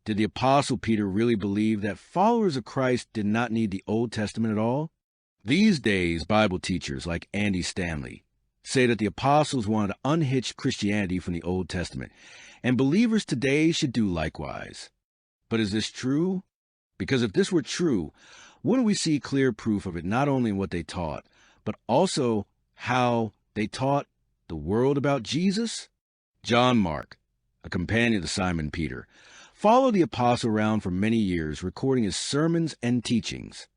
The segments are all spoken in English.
Did the Apostle Peter really believe that followers of Christ did not need the Old Testament at all? These days, Bible teachers like Stanley say that the apostles wanted to unhitch Christianity from the Old Testament, and believers today should do likewise. But is this true? Because if this were true, wouldn't we see clear proof of it not only in what they taught, but also how they taught the world about Jesus? John Mark, a companion of Simon Peter, followed the apostle around for many years, recording his sermons and teachings.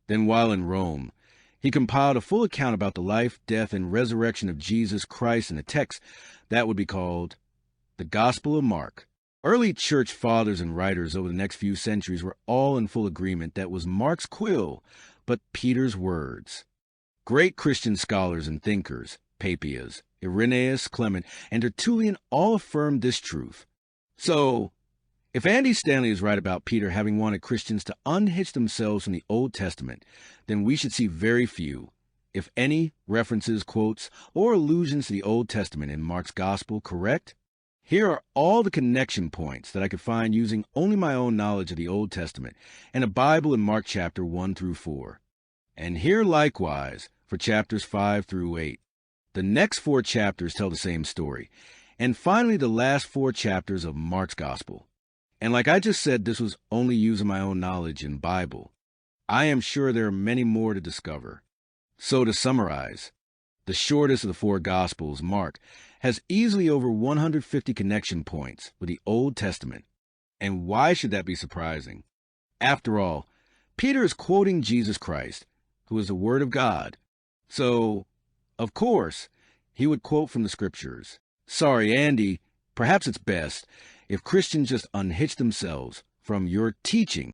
Then while in Rome, he compiled a full account about the life, death, and resurrection of Jesus Christ in a text that would be called the Gospel of Mark. Early church fathers and writers over the next few centuries were all in full agreement that was Mark's quill, but Peter's words. Great Christian scholars and thinkers, Papias, Irenaeus, Clement, and Tertullian all affirmed this truth. So, if Stanley is right about Peter having wanted Christians to unhitch themselves from the Old Testament, then we should see very few, if any, references, quotes, or allusions to the Old Testament in Mark's Gospel, correct? Here are all the connection points that I could find using only my own knowledge of the Old Testament and a Bible in Mark chapter 1 through 4. And here likewise for chapters 5 through 8. The next 4 chapters tell the same story. And finally, the last 4 chapters of Mark's Gospel. And like I just said, this was only using my own knowledge in Bible. I am sure there are many more to discover. So to summarize, the shortest of the 4 Gospels, Mark, has easily over 150 connection points with the Old Testament. And why should that be surprising? After all, Peter is quoting Jesus Christ, who is the Word of God. So, of course, he would quote from the Scriptures. Sorry, Andy, perhaps it's best if Christians just unhitch themselves from your teaching